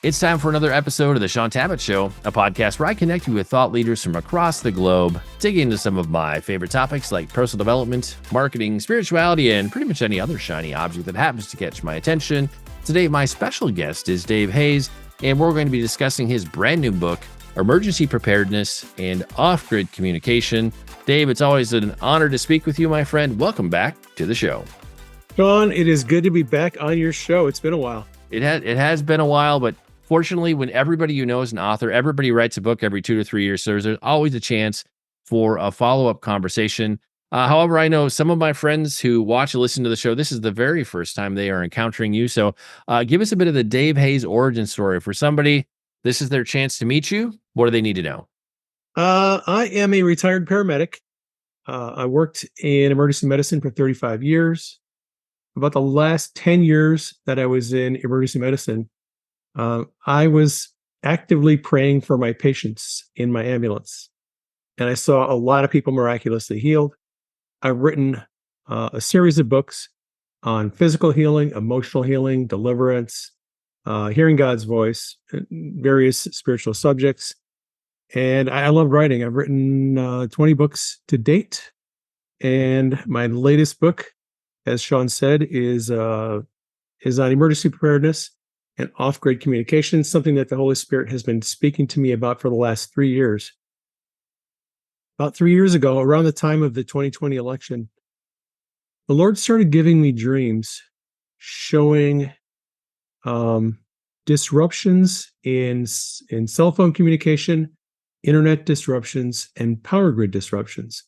It's time for another episode of the Shaun Tabatt Show, a podcast where I connect you with thought leaders from across the globe, dig into some of my favorite topics like personal development, marketing, spirituality, and pretty much any other shiny object that happens to catch my attention. Today, my special guest is Dave Hayes, and we're going to be discussing his brand new book, Emergency Preparedness and Off-Grid Communication. Dave, it's always an honor to speak with you, my friend. Welcome back to the show. Shaun, it is good to be back on your show. It's been a while. It has been a while, but fortunately, when everybody you know is an author, everybody writes a book every 2 to 3 years, so there's always a chance for a follow-up conversation. However, I know some of my friends who watch and listen to the show, this is the very first time they are encountering you. So give us a bit of the Dave Hayes origin story. For somebody, this is their chance to meet you. What do they need to know? I am a retired paramedic. I worked in emergency medicine for 35 years. About the last 10 years that I was in emergency medicine, I was actively praying for my patients in my ambulance. And I saw a lot of people miraculously healed. I've written a series of books on physical healing, emotional healing, deliverance, hearing God's voice, various spiritual subjects. And I love writing. I've written 20 books to date. And my latest book, as Shaun said, is on emergency preparedness and off-grid communication, something that the Holy Spirit has been speaking to me about for the last 3 years. About 3 years ago, around the time of the 2020 election, the Lord started giving me dreams showing disruptions in cell phone communication, internet disruptions, and power grid disruptions.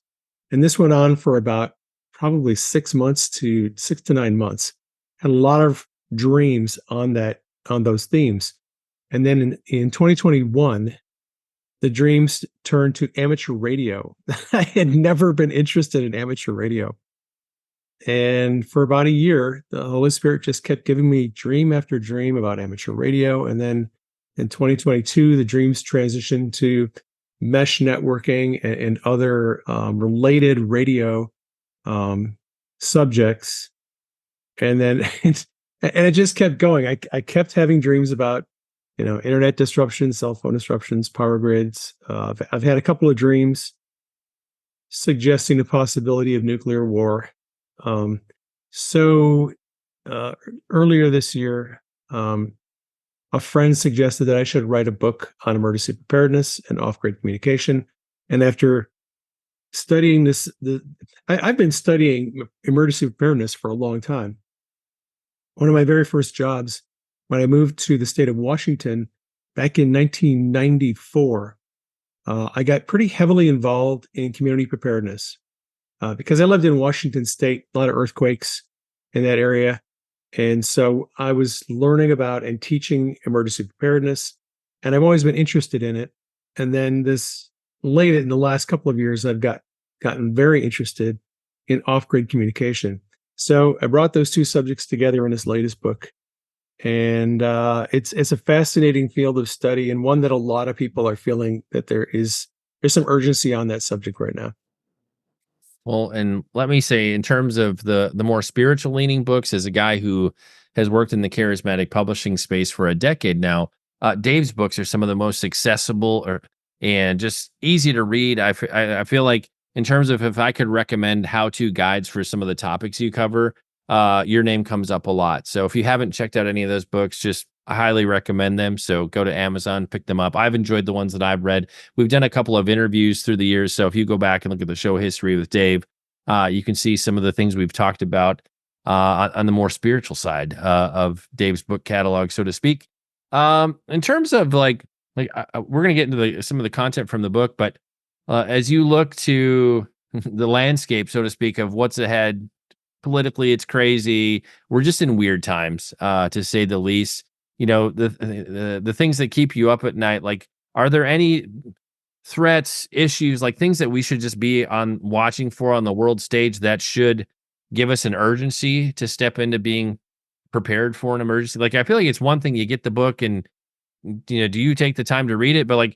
And this went on for about probably 6 to 9 months. Had a lot of dreams on those themes. And then in 2021, the dreams turned to amateur radio. I had never been interested in amateur radio. And for about a year, the Holy Spirit just kept giving me dream after dream about amateur radio. And then in 2022, the dreams transitioned to mesh networking and other related radio subjects. And then it just kept going. I kept having dreams about, internet disruptions, cell phone disruptions, power grids. I've had a couple of dreams suggesting the possibility of nuclear war. So earlier this year, a friend suggested that I should write a book on emergency preparedness and off-grid communication. And after studying this, I've been studying emergency preparedness for a long time. One of my very first jobs when I moved to the state of Washington back in 1994, I got pretty heavily involved in community preparedness because I lived in Washington State, a lot of earthquakes in that area. And so I was learning about and teaching emergency preparedness, and I've always been interested in it. And then late in the last couple of years, I've gotten very interested in off-grid communication. So I brought those two subjects together in this latest book. And it's a fascinating field of study, and one that a lot of people are feeling that there's some urgency on that subject right now. Well, and let me say, in terms of the more spiritual leaning books, as a guy who has worked in the charismatic publishing space for a decade now, Dave's books are some of the most accessible and just easy to read. I feel like, in terms of if I could recommend how-to guides for some of the topics you cover, your name comes up a lot. So if you haven't checked out any of those books, I highly recommend them. So go to Amazon, pick them up. I've enjoyed the ones that I've read. We've done a couple of interviews through the years. So if you go back and look at the show history with Dave, you can see some of the things we've talked about on the more spiritual side of Dave's book catalog, so to speak. In terms of we're going to get into some of the content from the book, but as you look to the landscape, so to speak, of what's ahead, politically, it's crazy. We're just in weird times, to say the least. The things that keep you up at night, like, are there any threats, issues, like things that we should just be watching for on the world stage that should give us an urgency to step into being prepared for an emergency? Like, I feel like it's one thing you get the book and, do you take the time to read it? But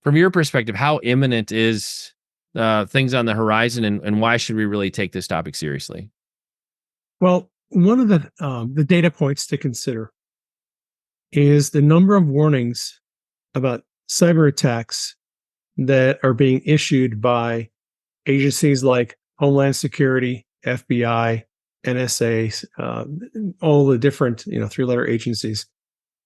from your perspective, how imminent is things on the horizon, and why should we really take this topic seriously? Well, one of the data points to consider is the number of warnings about cyber attacks that are being issued by agencies like Homeland Security, FBI, NSA, all the different three-letter agencies.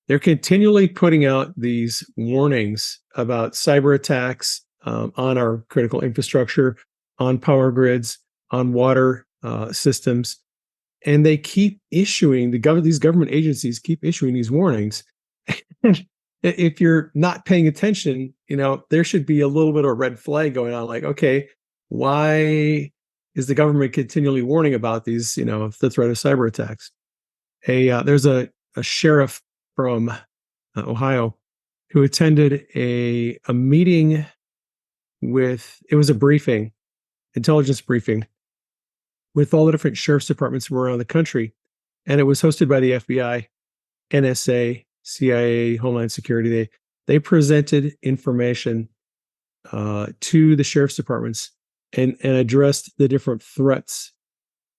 They're continually putting out these warnings about cyber attacks on our critical infrastructure, on power grids, on water systems, and they keep issuing these government agencies keep issuing these warnings. If you're not paying attention, there should be a little bit of a red flag going on. Like, okay, why is the government continually warning about these? The threat of cyber attacks. There's a sheriff from Ohio who attended a meeting it was a briefing, intelligence briefing, with all the different sheriff's departments from around the country. And it was hosted by the FBI, NSA, CIA, Homeland Security. They presented information to the sheriff's departments and addressed the different threats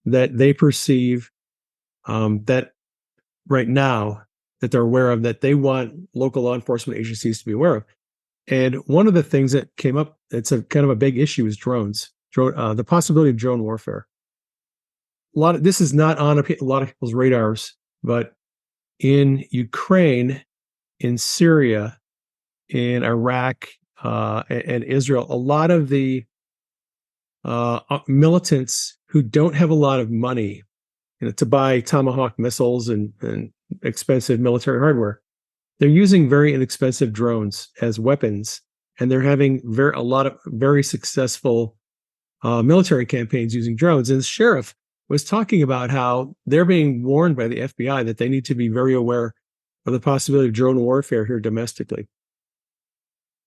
that they perceive that right now that they're aware of, that they want local law enforcement agencies to be aware of. And one of the things that came up, it's a kind of a big issue, is drones, the possibility of drone warfare. This is not on a lot of people's radars, but in Ukraine, in Syria, in Iraq, and Israel, a lot of the militants who don't have a lot of money to buy Tomahawk missiles and expensive military hardware, they're using very inexpensive drones as weapons, and they're having a lot of very successful military campaigns using drones. And the sheriff was talking about how they're being warned by the FBI that they need to be very aware of the possibility of drone warfare here domestically.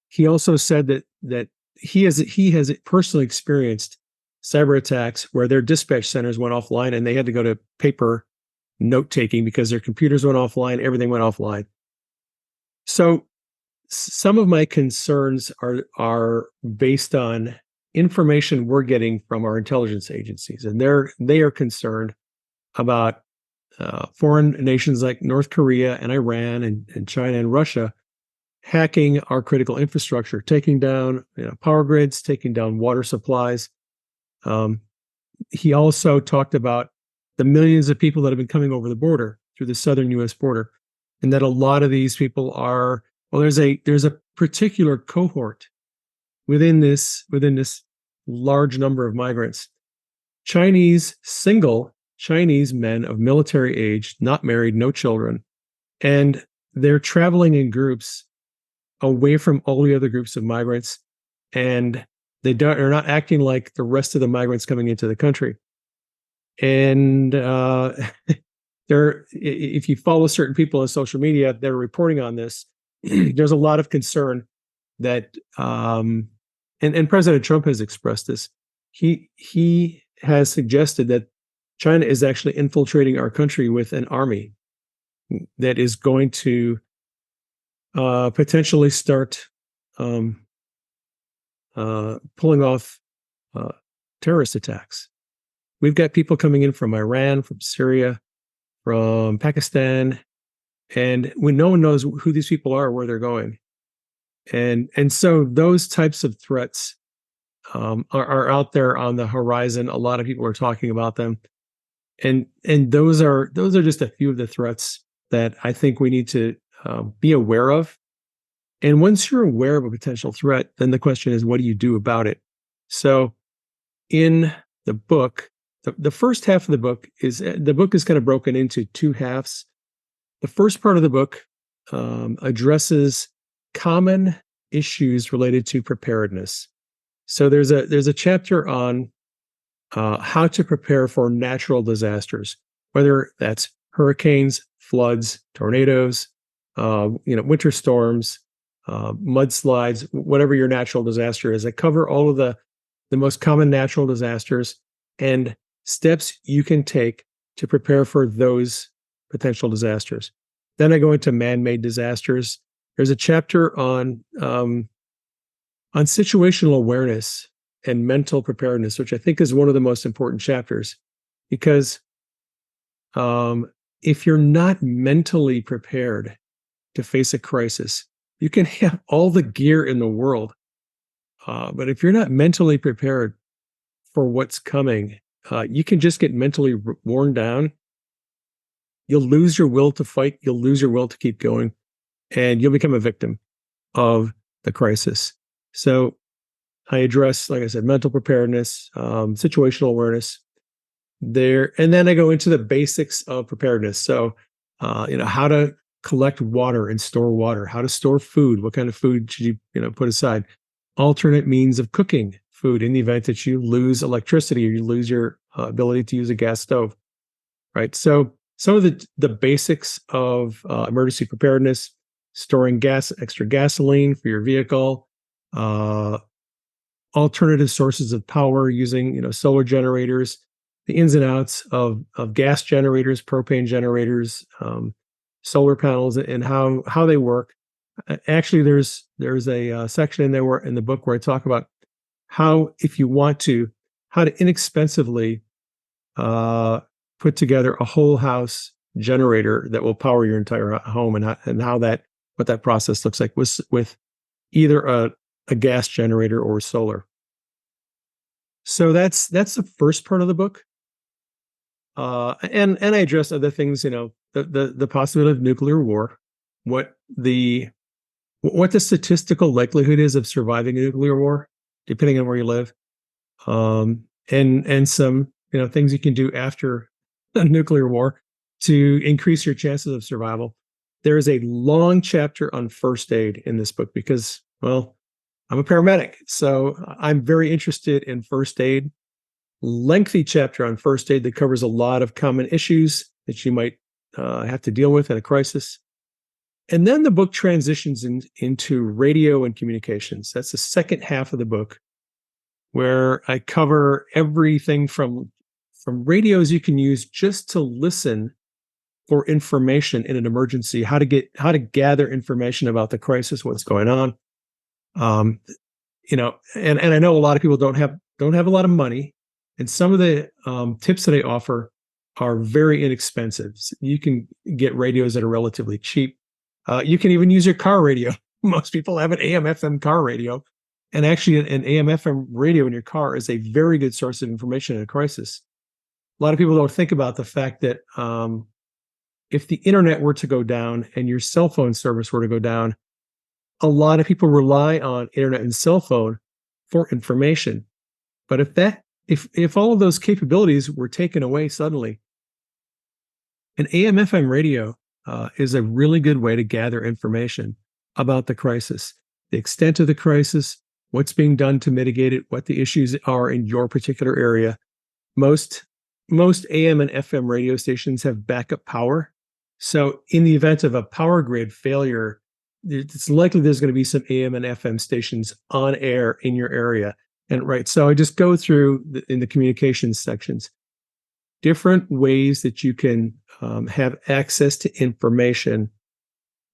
He also said that he has personally experienced cyber attacks where their dispatch centers went offline and they had to go to paper note taking because their computers went offline, everything went offline. So some of my concerns are based on information we're getting from our intelligence agencies, and they are concerned about foreign nations like North Korea and Iran and China and Russia hacking our critical infrastructure, taking down power grids, taking down water supplies. He also talked about the millions of people that have been coming over the border through the southern U.S. border, and that a lot of these people there's a particular cohort within this large number of migrants, single Chinese men of military age, not married, no children, and they're traveling in groups away from all the other groups of migrants, and are not acting like the rest of the migrants coming into the country. And if you follow certain people on social media, they're reporting on this. There's a lot of concern that, and President Trump has expressed this. He has suggested that China is actually infiltrating our country with an army that is going to potentially start pulling off terrorist attacks. We've got people coming in from Iran, from Syria, from Pakistan, and no one knows who these people are, where they're going. And so those types of threats are out there on the horizon. A lot of people are talking about them. And those are just a few of the threats that I think we need to be aware of. And once you're aware of a potential threat, then the question is, what do you do about it? So in the book, the first half of the book is kind of broken into two halves. The first part of the book addresses common issues related to preparedness. So there's a chapter on how to prepare for natural disasters, whether that's hurricanes, floods, tornadoes, winter storms, mudslides, whatever your natural disaster is. I cover all of the most common natural disasters and steps you can take to prepare for those potential disasters. Then I go into man-made disasters. There's a chapter on situational awareness and mental preparedness, which I think is one of the most important chapters, because if you're not mentally prepared, to face a crisis. You can have all the gear in the world, but if you're not mentally prepared for what's coming, you can just get mentally worn down. You'll lose your will to fight. You'll lose your will to keep going, and you'll become a victim of the crisis. So I address, like I said, mental preparedness, situational awareness there, and then I go into the basics of preparedness. So, how to collect water and store water, how to store food, what kind of food should you put aside, alternate means of cooking food in the event that you lose electricity or you lose your ability to use a gas stove, right? So some of the basics of emergency preparedness: storing extra gasoline for your vehicle, uh, alternative sources of power using solar generators, the ins and outs of gas generators, propane generators, solar panels, and how they work. Actually, there's a section in there in the book where I talk about how, if you want to, how to inexpensively put together a whole house generator that will power your entire home, and how what that process looks like with either a gas generator or solar. So that's the first part of the book. And I address other things, the possibility of nuclear war, what the statistical likelihood is of surviving a nuclear war, depending on where you live, and some things you can do after a nuclear war to increase your chances of survival. There is a long chapter on first aid in this book because, well, I'm a paramedic, so I'm very interested in first aid. Lengthy chapter on first aid that covers a lot of common issues that you might have to deal with in a crisis. And then the book transitions into radio and communications. That's the second half of the book, where I cover everything from radios you can use just to listen for information in an emergency, how to gather information about the crisis, what's going on. And I know a lot of people don't have a lot of money, and some of the tips that I offer are very inexpensive. You can get radios that are relatively cheap. You can even use your car radio. Most people have an AM/FM car radio, and actually, an AM/FM radio in your car is a very good source of information in a crisis. A lot of people don't think about the fact that if the internet were to go down and your cell phone service were to go down, a lot of people rely on internet and cell phone for information. But if all of those capabilities were taken away suddenly, an AM/FM radio is a really good way to gather information about the crisis, the extent of the crisis, what's being done to mitigate it, what the issues are in your particular area. Most AM and FM radio stations have backup power. So in the event of a power grid failure, it's likely there's going to be some AM and FM stations on air in your area. And right, so I just go through in the communications sections, different ways that you can have access to information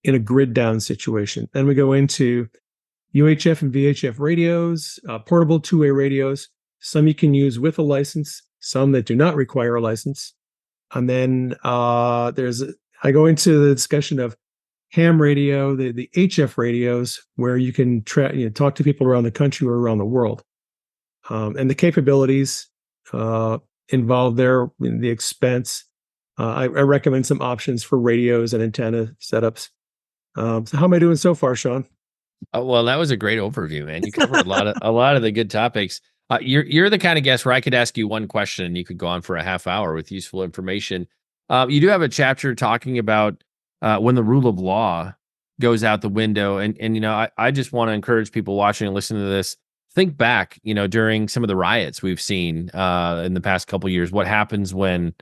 in a grid down situation. Then we go into UHF and VHF radios, portable two-way radios. Some you can use with a license, some that do not require a license. And then I go into the discussion of ham radio, the HF radios, where you can talk to people around the country or around the world. And the capabilities involved there, the expense. I recommend some options for radios and antenna setups. So how am I doing so far, Shaun? Well, that was a great overview, man. You covered a lot of the good topics. You're the kind of guest where I could ask you one question and you could go on for a half hour with useful information. You do have a chapter talking about when the rule of law goes out the window, and I just want to encourage people watching and listening to this. Think back, during some of the riots we've seen in the past couple of years. What happens when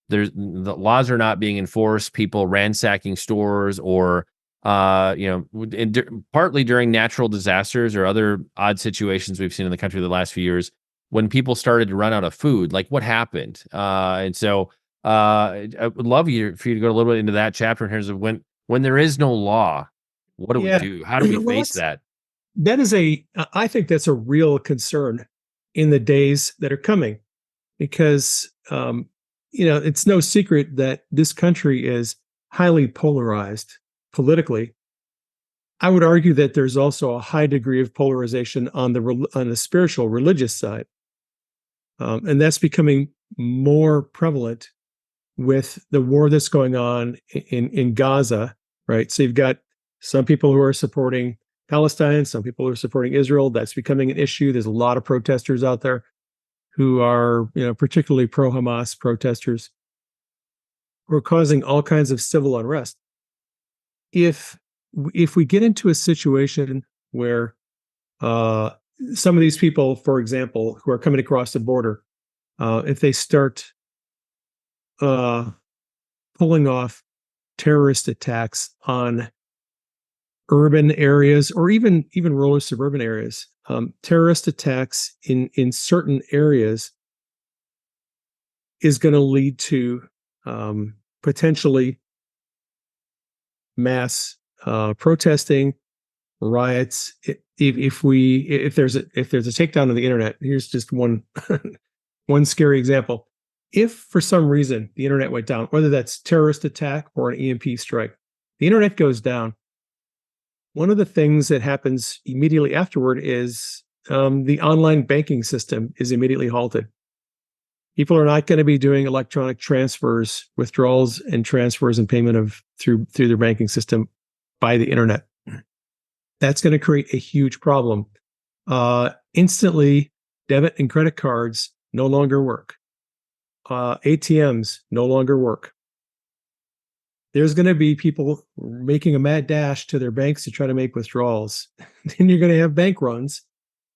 the laws are not being enforced? People ransacking stores, or partly during natural disasters or other odd situations we've seen in the country the last few years, when people started to run out of food. Like, what happened? And so I would love for you to go a little bit into that chapter in terms of when there is no law, what do we do? How do we face that? I think that's a real concern in the days that are coming, because it's no secret that this country is highly polarized politically. I would argue that there's also a high degree of polarization on the spiritual, religious side, and that's becoming more prevalent with the war that's going on in Gaza, right? So you've got some people who are supporting Palestine, some people who are supporting Israel. That's becoming an issue. There's a lot of protesters out there who are, particularly pro-Hamas protesters, who are causing all kinds of civil unrest. If we get into a situation where some of these people, for example, who are coming across the border, if they start pulling off terrorist attacks on urban areas or even rural suburban areas, terrorist attacks in certain areas is going to lead to potentially mass protesting, riots. If there's a takedown of the internet, here's just one one scary example. If for some reason the internet went down, whether that's terrorist attack or an EMP strike, the internet goes down. One of the things that happens immediately afterward is the online banking system is immediately halted. People are not going to be doing electronic transfers, withdrawals, and transfers and payment of through their banking system by the internet. That's going to create a huge problem. Instantly, debit and credit cards no longer work. ATMs no longer work. There's going to be people making a mad dash to their banks to try to make withdrawals. Then you're going to have bank runs.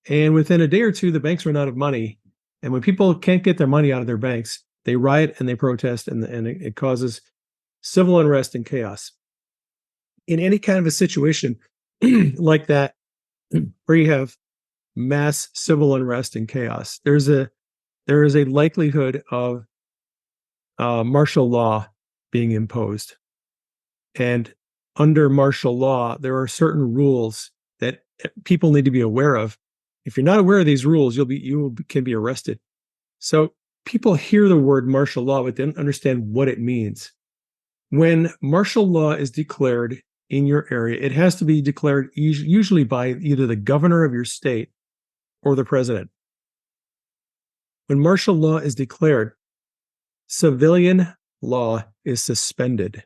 And within a day or two, the banks run out of money. And when people can't get their money out of their banks, they riot and they protest, and it causes civil unrest and chaos. In any kind of a situation like that, where you have mass civil unrest and chaos, there is a likelihood of martial law being imposed. And under martial law, there are certain rules that people need to be aware of. If you're not aware of these rules, you can be arrested. So people hear the word martial law, but they don't understand what it means. When martial law is declared in your area, it has to be declared usually by either the governor of your state or the president. When martial law is declared, civilian law is suspended.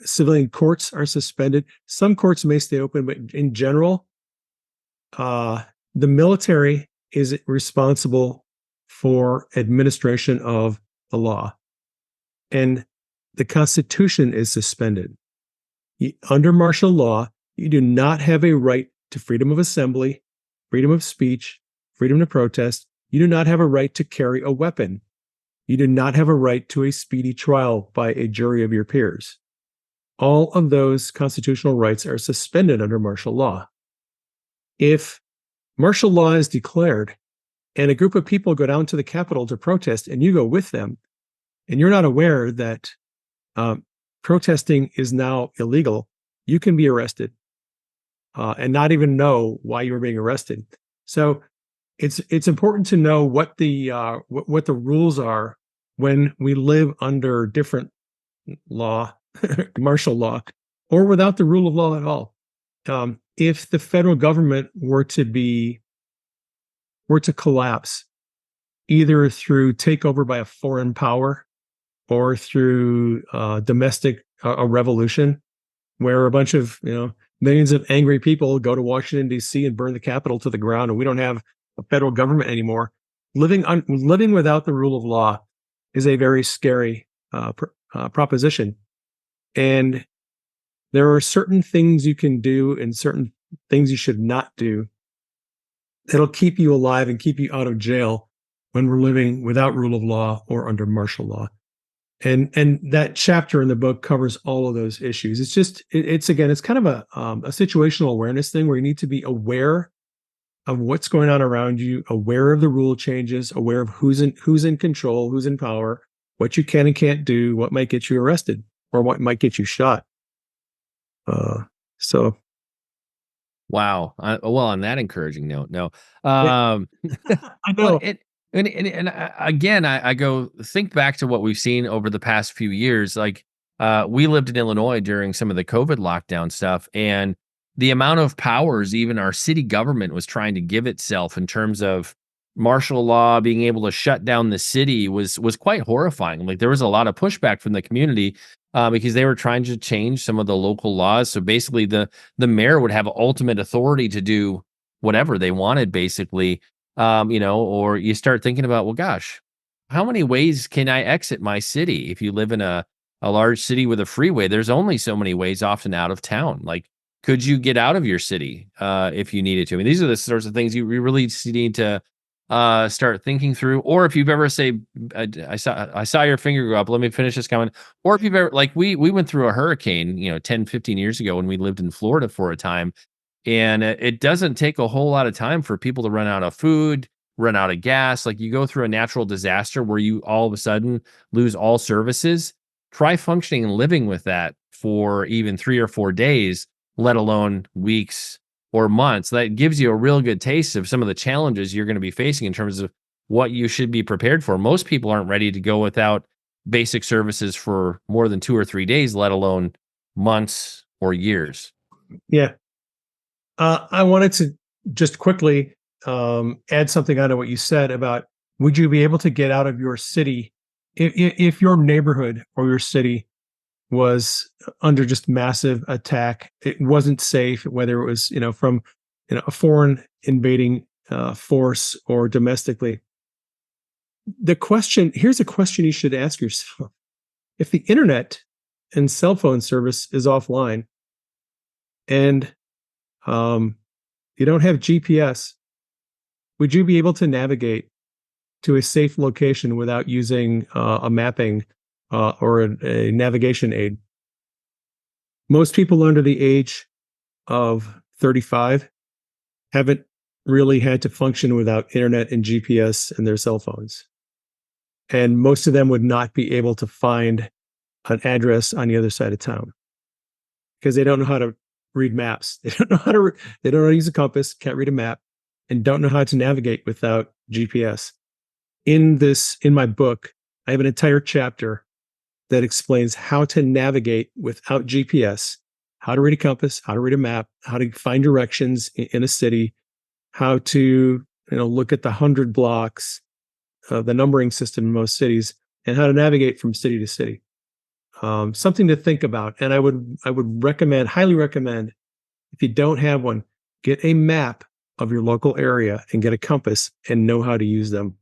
Civilian courts are suspended. Some courts may stay open, but in general, the military is responsible for administration of the law, and the Constitution is suspended. Under martial law, you do not have a right to freedom of assembly, freedom of speech, freedom to protest. You do not have a right to carry a weapon. You do not have a right to a speedy trial by a jury of your peers. All of those constitutional rights are suspended under martial law. If martial law is declared and a group of people go down to the Capitol to protest and you go with them, and you're not aware that protesting is now illegal, you can be arrested and not even know why you were being arrested. So it's important to know what the rules are when we live under different law, martial law, or without the rule of law at all. If the federal government were to collapse, either through takeover by a foreign power or through domestic a revolution, where a bunch of millions of angry people go to Washington D.C. and burn the Capitol to the ground, and we don't have a federal government anymore, living without the rule of law is a very scary proposition. And there are certain things you can do and certain things you should not do that'll keep you alive and keep you out of jail when we're living without rule of law or under martial law. And that chapter in the book covers all of those issues. It's kind of a situational awareness thing where you need to be aware of what's going on around you, aware of the rule changes, aware of who's in control, who's in power, what you can and can't do, what might get you arrested or what might get you shot. So, wow. Well, on that encouraging note, no. I Well, know. again, I go think back to what we've seen over the past few years. Like we lived in Illinois during some of the COVID lockdown stuff, and the amount of powers even our city government was trying to give itself in terms of martial law, being able to shut down the city was quite horrifying. Like there was a lot of pushback from the community because they were trying to change some of the local laws. So basically, the mayor would have ultimate authority to do whatever they wanted, basically. Or you start thinking about, well, gosh, how many ways can I exit my city? If you live in a large city with a freeway, there's only so many ways often out of town. Like, could you get out of your city if you needed to? I mean, these are the sorts of things you really need to start thinking through. Or if you've ever I saw your finger go up. Let me finish this comment. Or if you've ever, like we went through a hurricane, 10, 15 years ago when we lived in Florida for a time. And it doesn't take a whole lot of time for people to run out of food, run out of gas. Like you go through a natural disaster where you all of a sudden lose all services. Try functioning and living with that for even 3 or 4 days, let alone weeks or months. That gives you a real good taste of some of the challenges you're going to be facing in terms of what you should be prepared for. Most people aren't ready to go without basic services for more than 2 or 3 days, let alone months or years. Yeah. I wanted to just quickly add something onto what you said about would you be able to get out of your city if your neighborhood or your city was under just massive attack? It wasn't safe, whether it was from a foreign invading force or domestically. Here's a question you should ask yourself: if the internet and cell phone service is offline, and you don't have GPS, would you be able to navigate to a safe location without using a mapping or a navigation aid? Most people under the age of 35 haven't really had to function without internet and GPS and their cell phones. And most of them would not be able to find an address on the other side of town because they don't know how to read maps. They don't know how to use a compass, can't read a map, and don't know how to navigate without GPS. In my book, I have an entire chapter that explains how to navigate without GPS, how to read a compass, how to read a map, how to find directions in a city, how to look at the 100 blocks of the numbering system in most cities, and how to navigate from city to city. Something to think about. And I would highly recommend, if you don't have one, get a map of your local area and get a compass and know how to use them.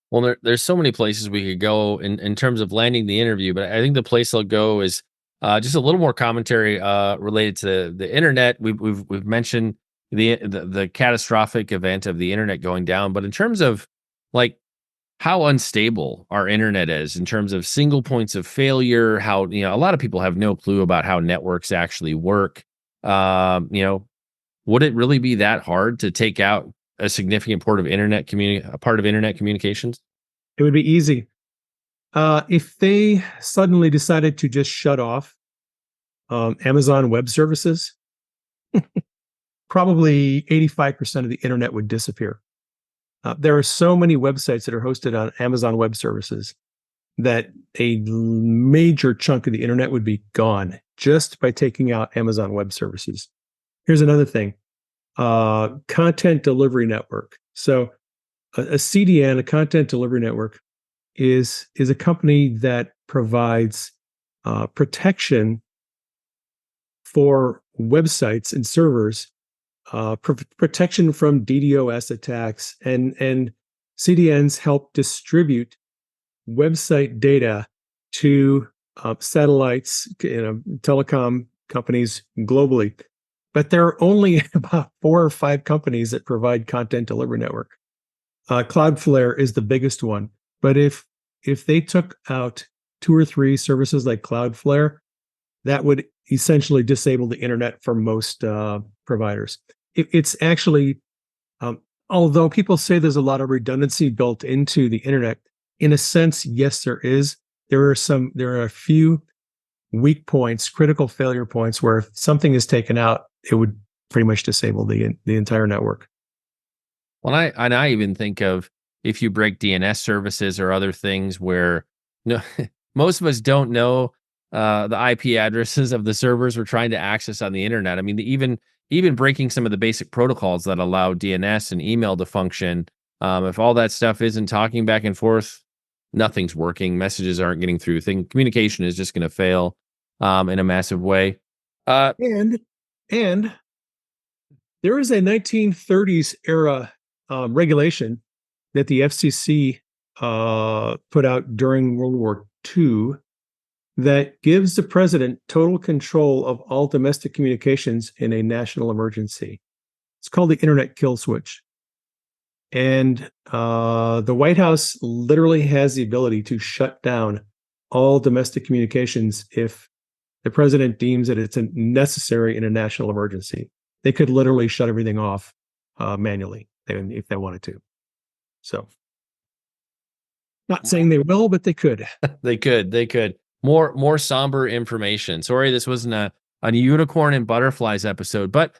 Well, there's so many places we could go in terms of landing the interview, but I think the place I'll go is just a little more commentary related to the internet. We've mentioned the catastrophic event of the internet going down, but in terms of like how unstable our internet is in terms of single points of failure, how a lot of people have no clue about how networks actually work. Would it really be that hard to take out a significant part of internet communications? It would be easy. If they suddenly decided to just shut off Amazon Web Services, probably 85% of the internet would disappear. There are so many websites that are hosted on Amazon Web Services that a major chunk of the internet would be gone just by taking out Amazon Web Services. Here's another thing: content delivery network. So a CDN, a content delivery network, is a company that provides protection for websites and servers, protection from DDoS attacks, and CDNs help distribute website data to satellites, telecom companies globally. But there are only about 4 or 5 companies that provide content delivery network. Cloudflare is the biggest one. But if they took out 2 or 3 services like Cloudflare, that would essentially disable the internet for most providers. It's actually, although people say there's a lot of redundancy built into the internet, in a sense, yes, there is. There are a few weak points, critical failure points, where if something is taken out, it would pretty much disable the entire network. Well, I even think of if you break DNS services or other things where no most of us don't know the IP addresses of the servers we're trying to access on the internet. I mean, even breaking some of the basic protocols that allow DNS and email to function. If all that stuff isn't talking back and forth, nothing's working. Messages aren't getting through. Communication is just going to fail in a massive way. And there is a 1930s era regulation that the FCC put out during World War II that gives the president total control of all domestic communications in a national emergency. It's called the Internet Kill Switch. And the White House literally has the ability to shut down all domestic communications if the president deems that it's necessary in a national emergency. They could literally shut everything off manually if they wanted to. So, not saying they will, but they could. They could. More somber information. Sorry, this wasn't a unicorn and butterflies episode, but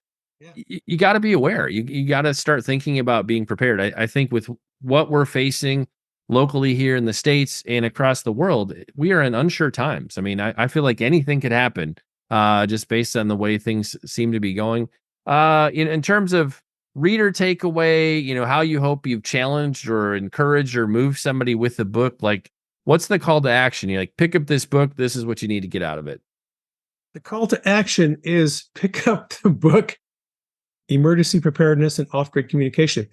you got to be aware. You got to start thinking about being prepared. I think with what we're facing locally here in the States and across the world, we are in unsure times. I mean, I feel like anything could happen just based on the way things seem to be going. In terms of reader takeaway, how you hope you've challenged or encouraged or moved somebody with the book, like, what's the call to action? You're like, pick up this book. This is what you need to get out of it. The call to action is pick up the book, Emergency Preparedness and Off-Grid Communication.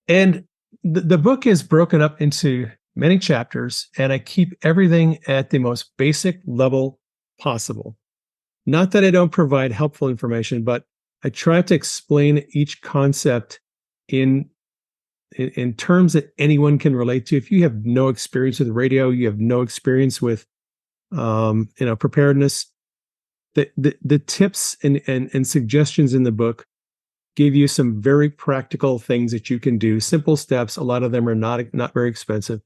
And the book is broken up into many chapters, and I keep everything at the most basic level possible. Not that I don't provide helpful information, but I try to explain each concept in terms that anyone can relate to. If you have no experience with radio, you have no experience with preparedness, the tips and suggestions in the book give you some very practical things that you can do, simple steps. A lot of them are not very expensive.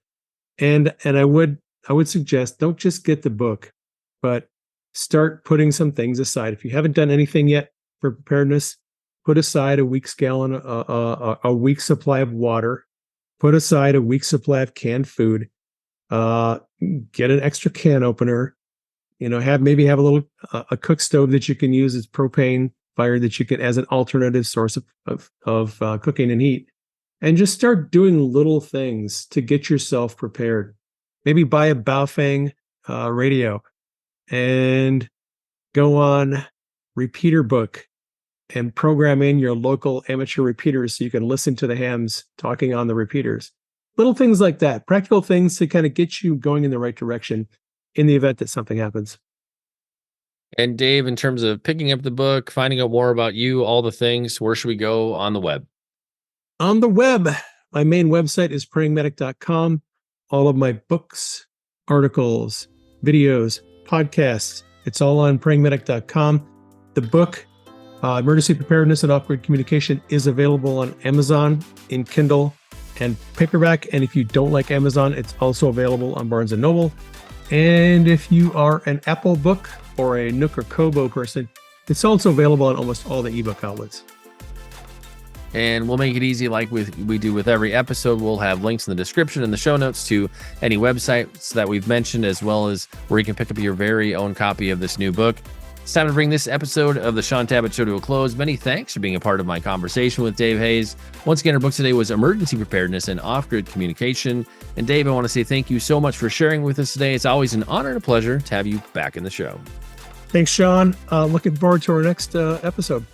And I would suggest, don't just get the book, but start putting some things aside. If you haven't done anything yet for preparedness, put aside a week's supply of water, put aside a week's supply of canned food, get an extra can opener, have a little a cook stove that you can use as propane fire that you can as an alternative source of cooking and heat, and just start doing little things to get yourself prepared. Maybe buy a Baofeng radio and go on Repeater Book and program in your local amateur repeaters so you can listen to the hams talking on the repeaters. Little things like that, practical things to kind of get you going in the right direction in the event that something happens. And Dave, in terms of picking up the book, finding out more about you, all the things, where should we go on the web? On the web, my main website is prayingmedic.com. All of my books, articles, videos, podcasts, it's all on prayingmedic.com. The book, Emergency Preparedness and Off-Grid Communication, is available on Amazon in Kindle and paperback. And if you don't like Amazon, it's also available on Barnes & Noble. And if you are an Apple book or a Nook or Kobo person, it's also available on almost all the ebook outlets. And we'll make it easy like we do with every episode. We'll have links in the description and the show notes to any websites that we've mentioned, as well as where you can pick up your very own copy of this new book. It's time to bring this episode of the Shaun Tabatt Show to a close. Many thanks for being a part of my conversation with Dave Hayes. Once again, our book today was Emergency Preparedness and Off-Grid Communication. And Dave, I want to say thank you so much for sharing with us today. It's always an honor and a pleasure to have you back in the show. Thanks, Shaun. Looking forward to our next episode.